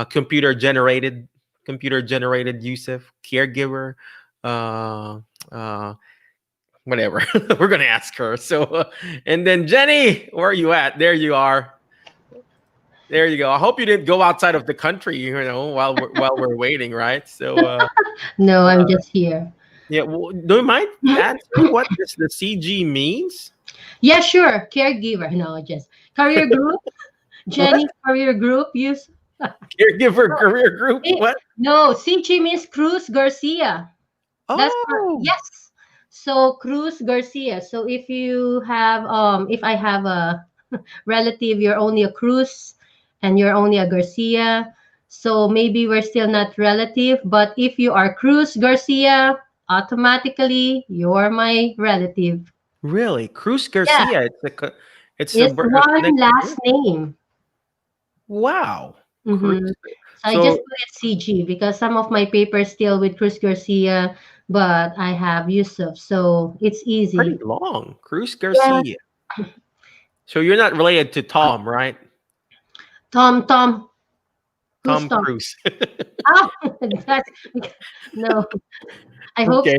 computer-generated Youssef, caregiver, whatever. We're going to ask her. So, and then Jenny, where are you at? There you are. There you go. I hope you didn't go outside of the country, you know, while we're waiting, right? So, No, I'm just here. yeah. Well, do you mind answering what the CG means? Yeah, sure. Caregiver. No, just career group. Jenny, career group. Use Caregiver career group. What? No, CG means Cruz Garcia. That's yes. So Cruz Garcia. So if you have, if I have a relative, you're only a Cruz and you're only a Garcia. So maybe we're still not relative, but if you are Cruz Garcia, automatically you're my relative. Really? Cruz Garcia. Yeah. It's one last name. Wow. Mm-hmm. So I just put it CG because some of my papers still with Cruz Garcia, but I have Youssef, so it's easy. Pretty long. Cruz Garcia. Yeah. So you're not related to Tom, right? Tom Cruise. Oh, no. I hope so.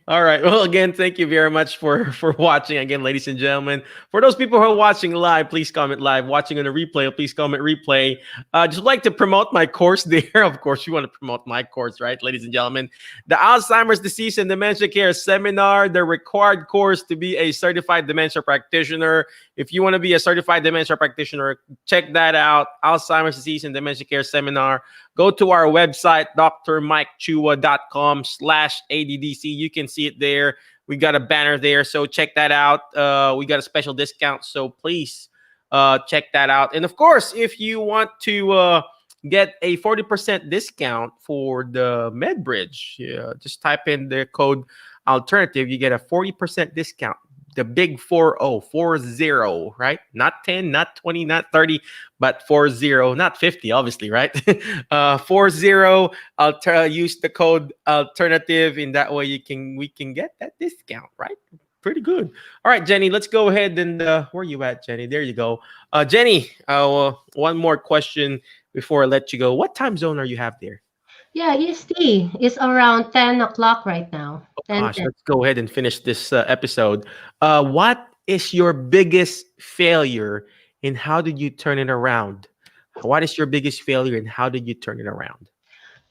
All right. Well, again, thank you very much for watching. Again, ladies and gentlemen, for those people who are watching live, please comment live. Watching on the replay, please comment replay. Just like to promote my course there. Of course, you want to promote my course, right, ladies and gentlemen? The Alzheimer's Disease and Dementia Care Seminar, the required course to be a certified dementia practitioner. If you want to be a certified dementia practitioner, check that out. Alzheimer's Disease and Dementia Care Seminar. Go to our website, drmikechua.com/ADDC. You can see it there. We got a banner there, so check that out. We got a special discount, so please check that out. And of course, if you want to get a 40% discount for the MedBridge, just type in the code alternative. You get a 40% discount. the big 40, 40, right? Not 10, not 20, not 30, but 40, not 50, obviously, right? 40. Use the code alternative. In that way, we can get that discount, right? Pretty good. All right, Jenny, let's go ahead and where are you at, Jenny? There you go. Jenny, one more question before I let you go. What time zone are you have there? Yeah, EST is around 10 o'clock right now. Oh 10, gosh, 10. let's go ahead and finish this episode. What is your biggest failure and how did you turn it around? What is your biggest failure and how did you turn it around?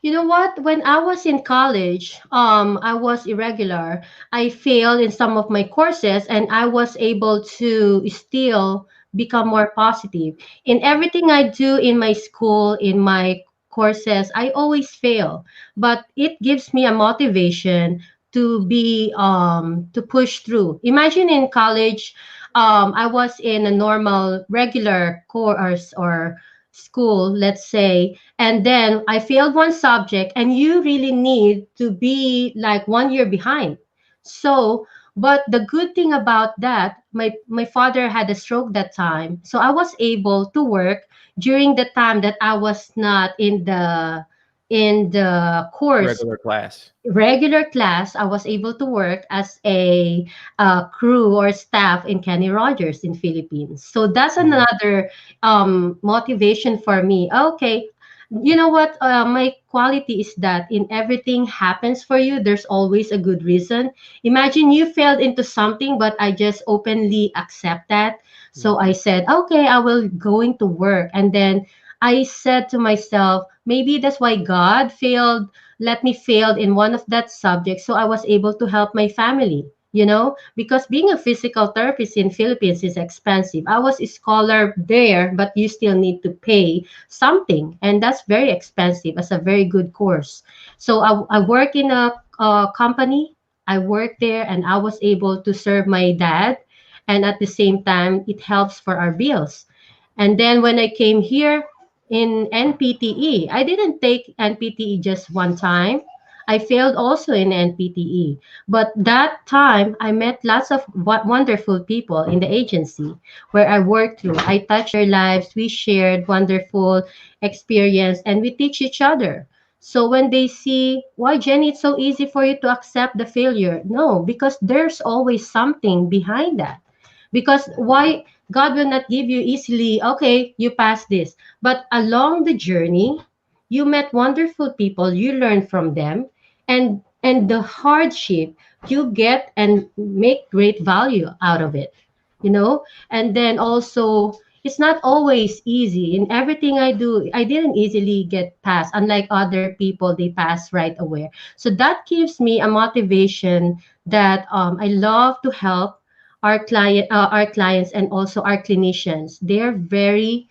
You know what? When I was in college, I was irregular. I failed in some of my courses, and I was able to still become more positive. In everything I do in my school, in my courses, I always fail. But it gives me a motivation to be to push through. Imagine in college, I was in a normal regular course or school, let's say, and then I failed one subject, and you really need to be like 1 year behind. So, but the good thing about that, my father had a stroke that time, so I was able to work during the time that I was not in the course Regular class. regular class. I was able to work as a crew or staff in Kenny Rogers in Philippines. So that's Mhm. another motivation for me. Okay, you know what? My quality is that in everything happens for you, there's always a good reason. Imagine you failed into something, but I just openly accept that. So I said, okay, I will going to work, and then I said to myself, maybe that's why God failed let me fail in one of that subjects so I was able to help my family, because being a physical therapist in Philippines is expensive. I was a scholar there, but you still need to pay something, and that's very expensive as a very good course. So I work in a company. I worked there, and I was able to serve my dad, and at the same time it helps for our bills. And then when I came here in NPTE, I didn't take NPTE just one time. I failed also in NPTE. But that time, I met lots of wonderful people in the agency where I worked through. I touched their lives. We shared wonderful experience, and we teach each other. So when they see, why, Jenny, it's so easy for you to accept the failure. No, because there's always something behind that. Because why God will not give you easily, okay, you pass this. But along the journey, you met wonderful people, you learn from them, and the hardship you get and make great value out of it, you know? And then also it's not always easy. In everything I do, I didn't easily get past, unlike other people, they pass right away. So that gives me a motivation that I love to help our clients and also our clinicians. They're very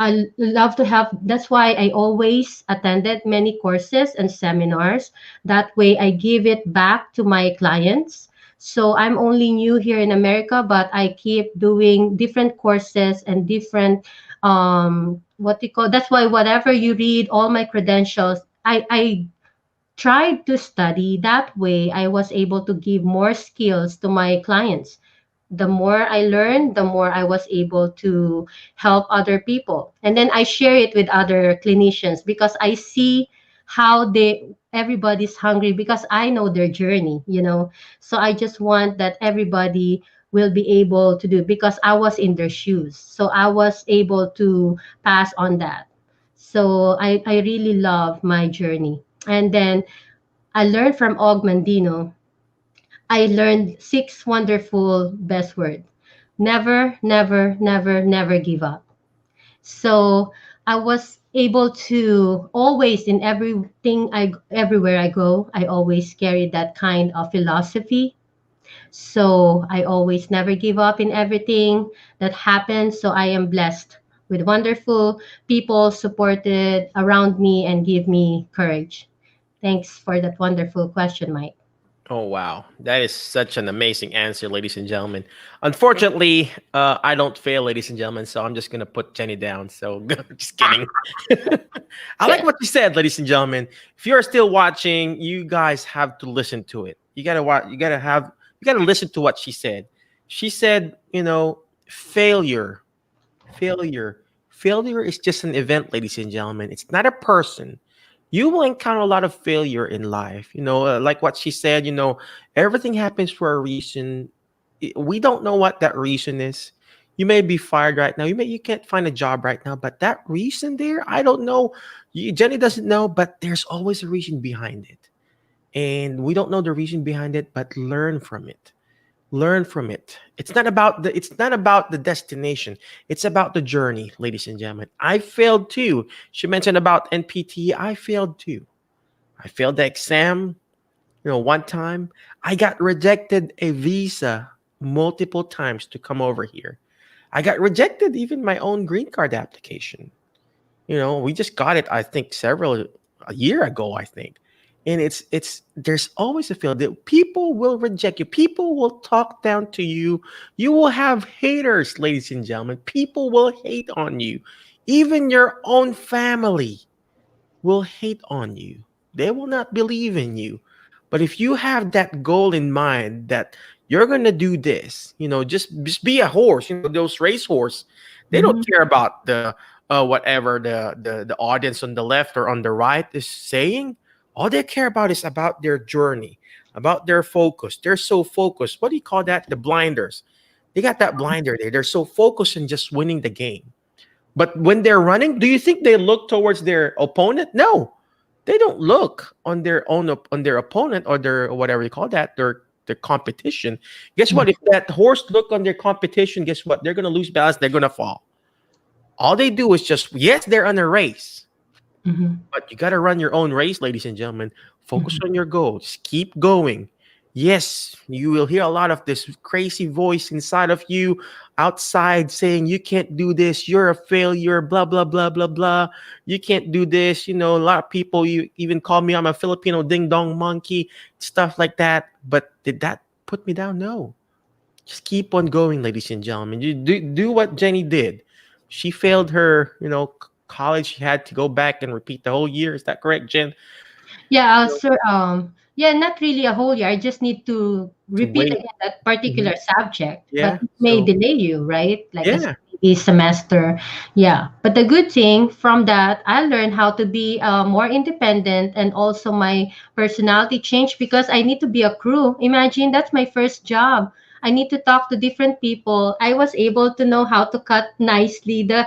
I love to have. That's why I always attended many courses and seminars. That way I give it back to my clients. So I'm only new here in America, but I keep doing different courses and different what you call. That's why whatever you read, all my credentials, I tried to study. That way I was able to give more skills to my clients. The more I learned, the more I was able to help other people. And then I share it with other clinicians because I see how everybody's hungry because I know their journey. So I just want that everybody will be able to do because I was in their shoes. So I was able to pass on that. So I really love my journey. And then I learned from Og Mandino. I learned 6 wonderful best words. Never, never, never, never give up. So I was able to always in everywhere I go, I always carry that kind of philosophy. So I always never give up in everything that happens. So I am blessed with wonderful people supported around me and give me courage. Thanks for that wonderful question, Mike. Oh wow, that is such an amazing answer, ladies and gentlemen. Unfortunately, I don't fail, ladies and gentlemen, so I'm just gonna put Jenny down. So just kidding. I like what you said, ladies and gentlemen. If you're still watching, you guys have to listen to it. You gotta watch. You gotta listen to what she said. She said, failure, failure, failure is just an event, ladies and gentlemen. It's not a person. You will encounter a lot of failure in life. Like what she said, everything happens for a reason. We don't know what that reason is. You may be fired right now. You can't find a job right now, but that reason there, I don't know. Jenny doesn't know, but there's always a reason behind it. And we don't know the reason behind it, but learn from it. Learn from it. It's not about the destination. It's about the journey, ladies and gentlemen. I failed too. She mentioned about NPT. I failed too. I failed the exam. One time I got rejected a visa multiple times to come over here. I got rejected even my own green card application. We just got it, I think, a year ago, I think. And it's there's always a feel that people will reject you. People will talk down to you. You will have haters, ladies and gentlemen. People will hate on you. Even your own family will hate on you. They will not believe in you. But if you have that goal in mind that you're gonna do this, just be a horse. Those race horse, they don't care about the whatever the audience on the left or on the right is saying. All they care about is about their journey, about their focus. They're so focused. What do you call that? The blinders. They got that blinder there. They're so focused on just winning the game. But when they're running, do you think they look towards their opponent? No, they don't look on their opponent or their whatever you call that, their competition. Guess what? If that horse look on their competition, guess what? They're gonna lose balance. They're gonna fall. All they do is just yes, they're on a race, but you gotta run your own race, ladies and gentlemen. Focus on your goals. Keep going. Yes, you will hear a lot of this crazy voice inside of you outside saying you can't do this, you're a failure, blah, blah, blah, blah, blah. You can't do this. A lot of people you even call me I'm a Filipino ding dong monkey, stuff like that. But did that put me down? No. Just keep on going, ladies and gentlemen. You do what Jenny did. She failed her, college. She had to go back and repeat the whole year. Is that correct, Jen? Yeah, sir. Yeah, not really a whole year. I just need to To repeat wait. again that particular subject, but Yeah. it may So delay you, right? Like yeah. a semester. Yeah, but the good thing from that, I learned how to be more independent, and also my personality changed because I need to be a crew. Imagine that's my first job. I need to talk to different people. I was able to know how to cut nicely the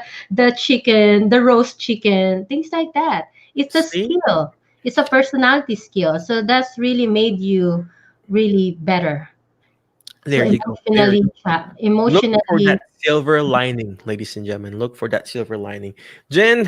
chicken, the roast chicken, things like that. It's a See, skill. It's a personality skill. So that's really made you really better. So there you go. There you go. Look for that emotionally, silver lining, ladies and gentlemen. Look for that silver lining. Jen,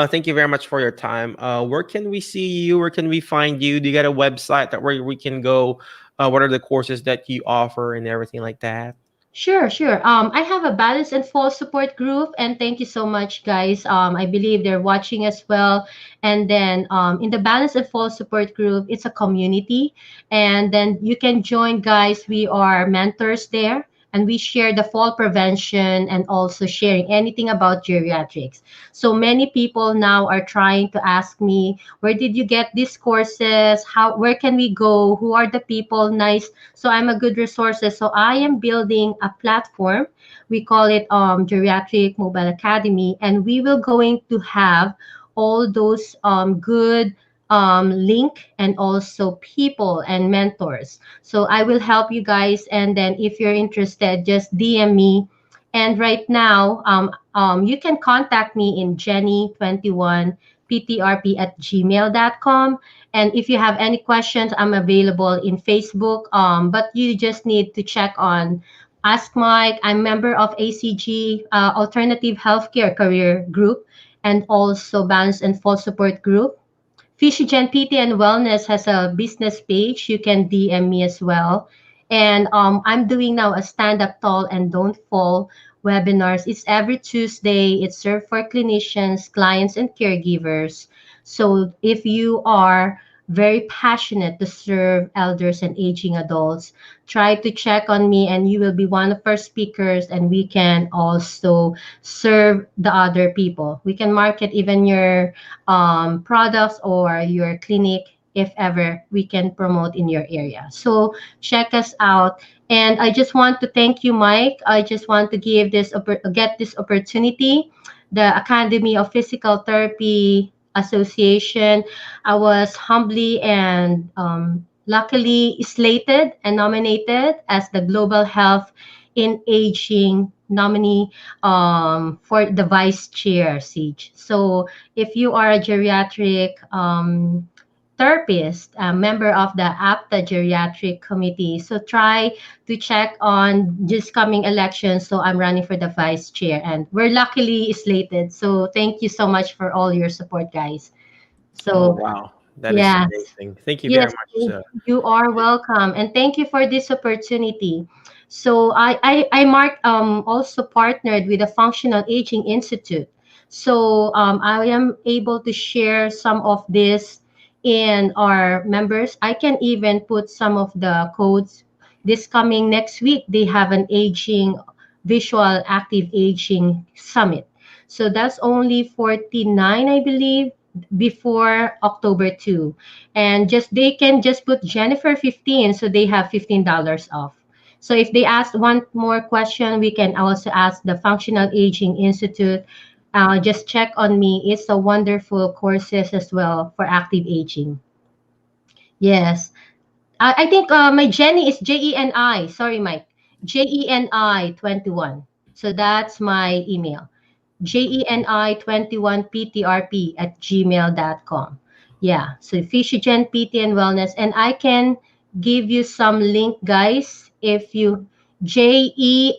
thank you very much for your time. Where can we see you? Where can we find you? Do you got a website that where we can go? What are the courses that you offer and everything like that? sure, sure. I have a balance and fall support group, and thank you so much, guys. I believe they're watching as well. And then in the balance and fall support group, it's a community, and then you can join, guys. We are mentors there, and we share the fall prevention and also sharing anything about geriatrics. So many people now are trying to ask me, where did you get these courses? Where can we go? Who are the people? Nice. So I'm a good resources. So I am building a platform. We call it Geriatric Mobile Academy, and we will going to have all those good link and also people and mentors. So I will help you guys, and then if you're interested, just DM me. And right now, you can contact me in Jenny21ptrp at gmail.com. And if you have any questions, I'm available in Facebook. But you just need to check on Ask Mike. I'm member of ACG, Alternative Healthcare Career Group, and also Balance and Fall Support Group. Physiogen PT and Wellness has a business page. You can DM me as well. And I'm doing now a stand up tall and don't fall webinars. It's every Tuesday. It's served for clinicians, clients, and caregivers. So if you are very passionate to serve elders and aging adults, try to check on me and you will be one of our speakers, and we can also serve the other people. We can market even your products or your clinic if ever we can promote in your area. So check us out. And I just want to thank you, Mike. I just want to give get this opportunity. The Academy of Physical Therapy Association. I was humbly and luckily slated and nominated as the Global Health in Aging nominee for the vice chair, Siege. So if you are a geriatric therapist, a member of the APTA Geriatric Committee. So try to check on this coming election. So I'm running for the vice chair, and we're luckily slated. So thank you so much for all your support, guys. Oh, So wow. That is yes, amazing. Thank you very yes, much. you are welcome, and thank you for this opportunity. So I Mark also partnered with the Functional Aging Institute. So I am able to share some of this in our members. I can even put some of the codes. This coming next week, they have an aging visual active aging summit. So that's only 49, I believe, before October 2. And just they can just put Jennifer 15, so they have $15 off. So if they ask one more question, we can also ask the Functional Aging Institute. Just check on me. It's a wonderful courses as well for active aging. Yes. I think my Jenny is Jeni. Sorry, Mike. Jeni 21. So that's my email. Jeni21ptrp@gmail.com. Yeah, so Physiogen PT and Wellness. And I can give you some link, guys, if you Jeni.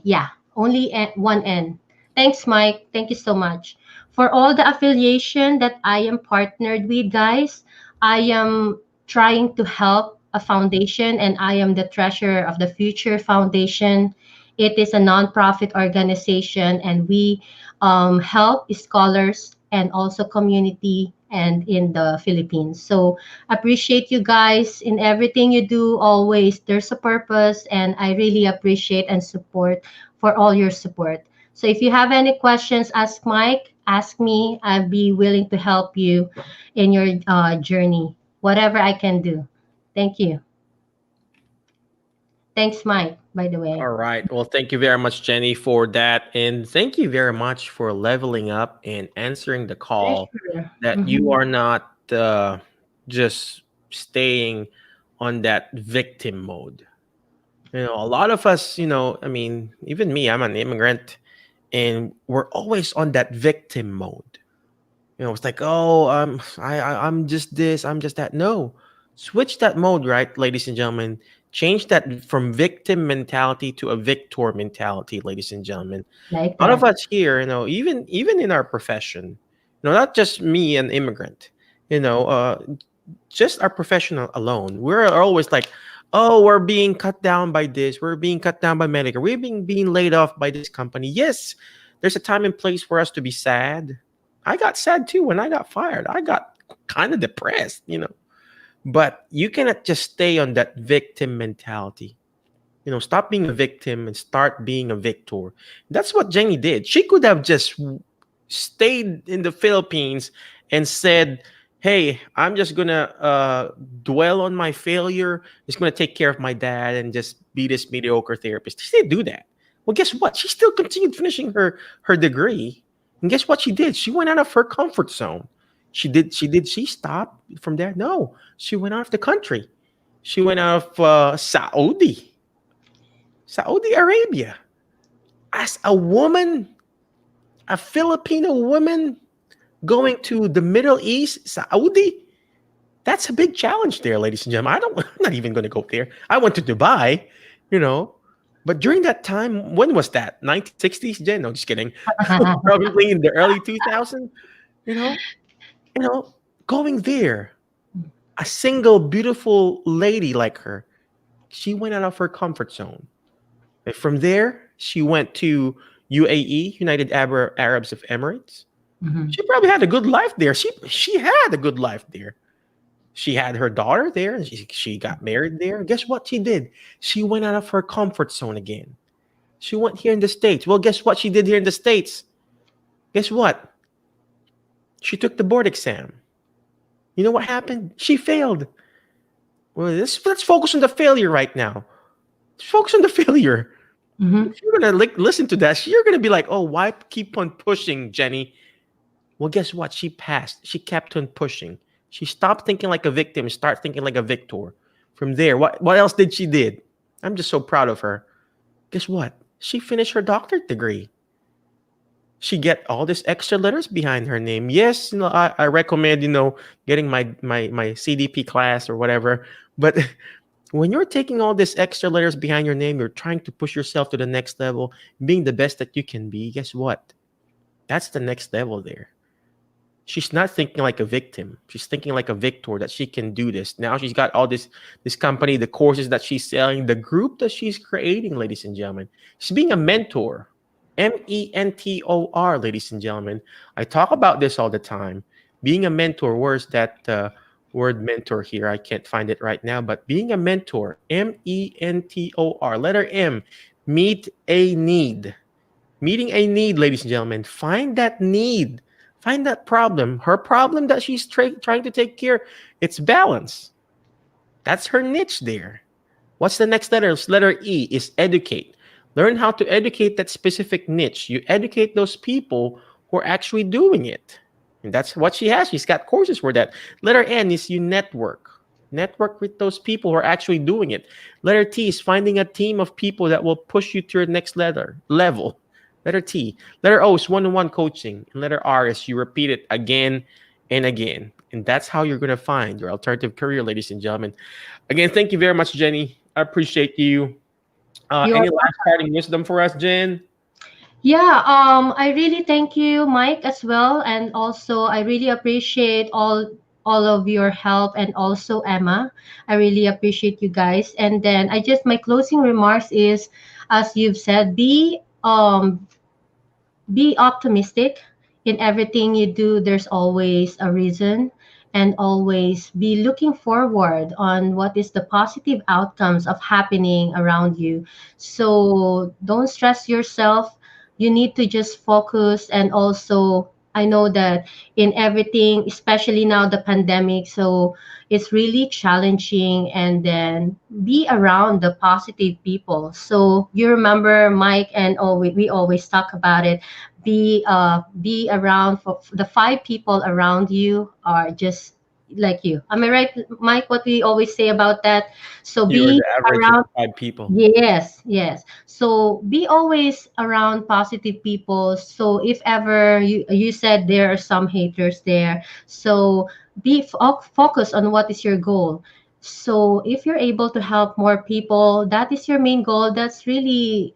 Yeah, only one N. Thanks, Mike. Thank you so much. For all the affiliation that I am partnered with, guys, I am trying to help a foundation, and I am the treasurer of the Future Foundation. It is a nonprofit organization, and we help scholars and also community and in the Philippines. So appreciate you guys in everything you do. Always there's a purpose, and I really appreciate and support for all your support. So if you have any questions, ask Mike, ask me. I'll be willing to help you in your journey, whatever I can do. Thank you. Thanks, Mike, by the way. All right. Well, thank you very much, Jenny, for that. And thank you very much for leveling up and answering the call Pleasure. that you are not just staying on that victim mode. You know, a lot of us, I mean, even me, I'm an immigrant, and we're always on that victim mode. It's like, oh, I'm just this, I'm just that. No, switch that mode, right, ladies and gentlemen. Change that from victim mentality to a victor mentality, ladies and gentlemen. Like A lot of that. us here, even in our profession, not just me, an immigrant, just our profession alone, we're always like, oh, we're being cut down by this, we're being cut down by Medicare, we're being laid off by this company. Yes, there's a time and place for us to be sad. I got sad too when I got fired. I got kind of depressed. But you cannot just stay on that victim mentality. Stop being a victim and start being a victor. That's what Jenny did. She could have just stayed in the Philippines and said, hey, I'm just going to dwell on my failure. Just going to take care of my dad and just be this mediocre therapist. She didn't do that. Well, guess what? She still continued finishing her degree. And guess what she did? She went out of her comfort zone. She stopped from there? No. She went out of the country. She went out of Saudi Arabia. As a woman, a Filipino woman going to the Middle East, Saudi, that's a big challenge there, ladies and gentlemen. I'm not even going to go there. I went to Dubai, But during that time, when was that? 1960s, Jen? No, just kidding. Probably in the early 2000s, going there, a single beautiful lady like her, she went out of her comfort zone. And from there, she went to UAE, United Arab Emirates. Mhm. She probably had a good life there. She had a good life there. She had her daughter there, and she got married there. Guess what she did? She went out of her comfort zone again. She went here in the States. Well, guess what she did here in the States? Guess what? She took the board exam. You know what happened? She failed. Well, let's focus on the failure right now. Let's focus on the failure. Mm-hmm. If you're gonna listen to that, you're gonna be like, "Oh, why keep on pushing, Jenny?" Well, guess what? She passed. She kept on pushing. She stopped thinking like a victim, start thinking like a victor. From there, what else did she did? I'm just so proud of her. Guess what? She finished her doctorate degree. She get all these extra letters behind her name. Yes, I recommend, getting my CDP class or whatever. But when you're taking all these extra letters behind your name, you're trying to push yourself to the next level, being the best that you can be. Guess what? That's the next level there. She's not thinking like a victim. She's thinking like a victor that she can do this. Now she's got all this company, the courses that she's selling, the group that she's creating, ladies and gentlemen. She's being a mentor. mentor, ladies and gentlemen. I talk about this all the time. Being a mentor, where's that word mentor here? I can't find it right now, but being a mentor, mentor, letter M, meet a need. Meeting a need, ladies and gentlemen. Find that need. Find that problem. Her problem that she's trying to take care, it's balance. That's her niche there. What's the next letter? Letter E is educate. Learn how to educate that specific niche. You educate those people who are actually doing it. And that's what she has. She's got courses for that. Letter N is you network. Network with those people who are actually doing it. Letter T is finding a team of people that will push you to your next level. Letter T. Letter O is one-on-one coaching. And letter R is you repeat it again and again. And that's how you're going to find your alternative career, ladies and gentlemen. Again, thank you very much, Jenny. I appreciate you. Any last parting wisdom for us, Jen? Yeah, I really thank you, Mike, as well, and also I really appreciate all of your help, and also Emma. I really appreciate you guys. And then my closing remarks is, as you've said, be optimistic in everything you do. There's always a reason, and always be looking forward on what is the positive outcomes of happening around you. So don't stress yourself. You need to just focus. And also, I know that in everything, especially now the pandemic, so it's really challenging. And then be around the positive people. So you remember, Mike, and we always talk about it. Be around for the five people around you are just like you. Am I right, Mike? What we always say about that. So You're be the average of around. 5 people. Yes, yes. So be always around positive people. So if ever you said there are some haters there, so focus on what is your goal. So if you're able to help more people, that is your main goal. That's really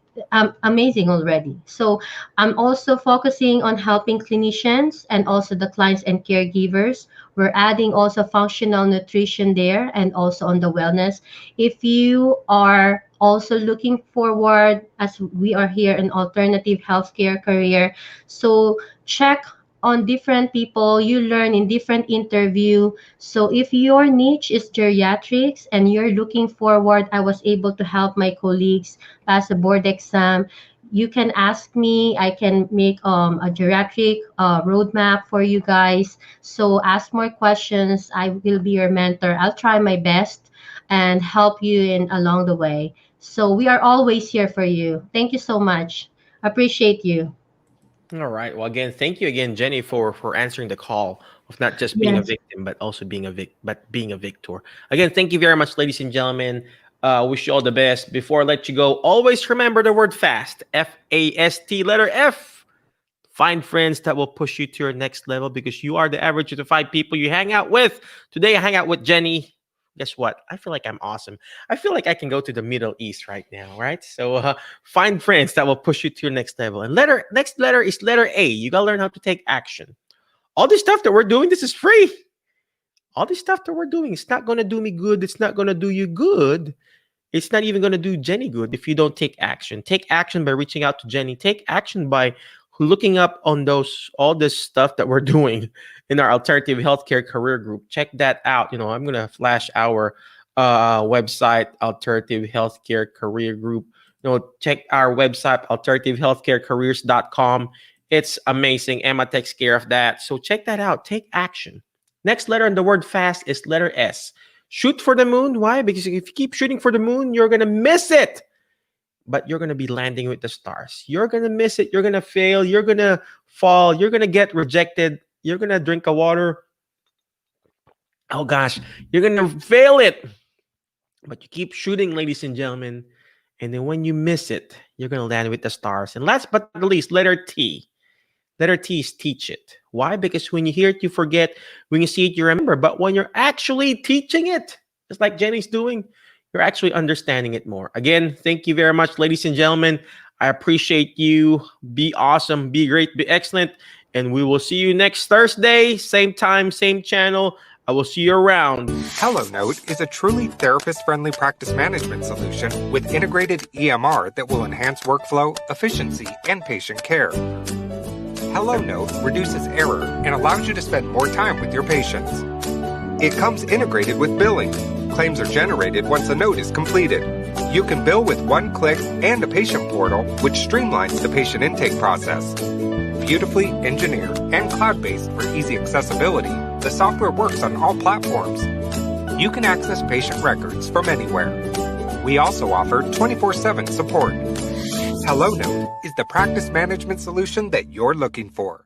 amazing already. So I'm also focusing on helping clinicians and also the clients and caregivers. We're adding also functional nutrition there, and also on the wellness. If you are also looking forward, as we are here in alternative healthcare career, so check on different people, you learn in different interview. So if your niche is geriatrics and you're looking forward, I was able to help my colleagues pass a board exam, you can ask me. I can make a geriatric roadmap for you guys. So ask more questions. I will be your mentor. I'll try my best and help you in along the way. So we are always here for you. Thank you so much. Appreciate you. All right. Well, again, thank you again, Jenny, for answering the call of not just being a Yes. victim, but also being a victor. Again, thank you very much, ladies and gentlemen. Wish you all the best. Before I let you go, always remember the word fast. FAST, letter F. Find friends that will push you to your next level, because you are the average of the 5 people you hang out with. Today, I hang out with Jenny. Guess what? I feel like I'm awesome. I feel like I can go to the Middle East right now, right? So find friends that will push you to your next level. And next letter is letter A. You got to learn how to take action. All this stuff that we're doing, this is free. All this stuff that we're doing, it's not going to do me good. It's not going to do you good. It's not even going to do Jenny good if you don't take action. Take action by reaching out to Jenny. Take action by looking up on all this stuff that we're doing in our alternative healthcare career group. Check that out. I'm going to flash our website, alternative healthcare career group. Check our website, alternativehealthcarecareers.com. It's amazing. Emma takes care of that. So check that out. Take action. Next letter in the word fast is letter S. Shoot for the moon. Why? Because if you keep shooting for the moon, you're going to miss it. But you're going to be landing with the stars. You're going to miss it. You're going to fail. You're going to fall. You're going to get rejected. You're going to drink a water. Oh gosh, you're going to fail it. But you keep shooting, ladies and gentlemen. And then when you miss it, you're going to land with the stars. And last but not least, letter T. Letter T is teach it. Why? Because when you hear it, you forget. When you see it, you remember. But when you're actually teaching it, just like Jenny's doing, you're actually understanding it more. Again, thank you very much, ladies and gentlemen. I appreciate you. Be awesome, be great, be excellent. And we will see you next Thursday, same time, same channel. I will see you around. HelloNote is a truly therapist-friendly practice management solution with integrated EMR that will enhance workflow, efficiency, and patient care. HelloNote reduces error and allows you to spend more time with your patients. It comes integrated with billing. Claims are generated once a note is completed. You can bill with one click and a patient portal, which streamlines the patient intake process. Beautifully engineered and cloud-based for easy accessibility, the software works on all platforms. You can access patient records from anywhere. We also offer 24/7 support. HelloNote is the practice management solution that you're looking for.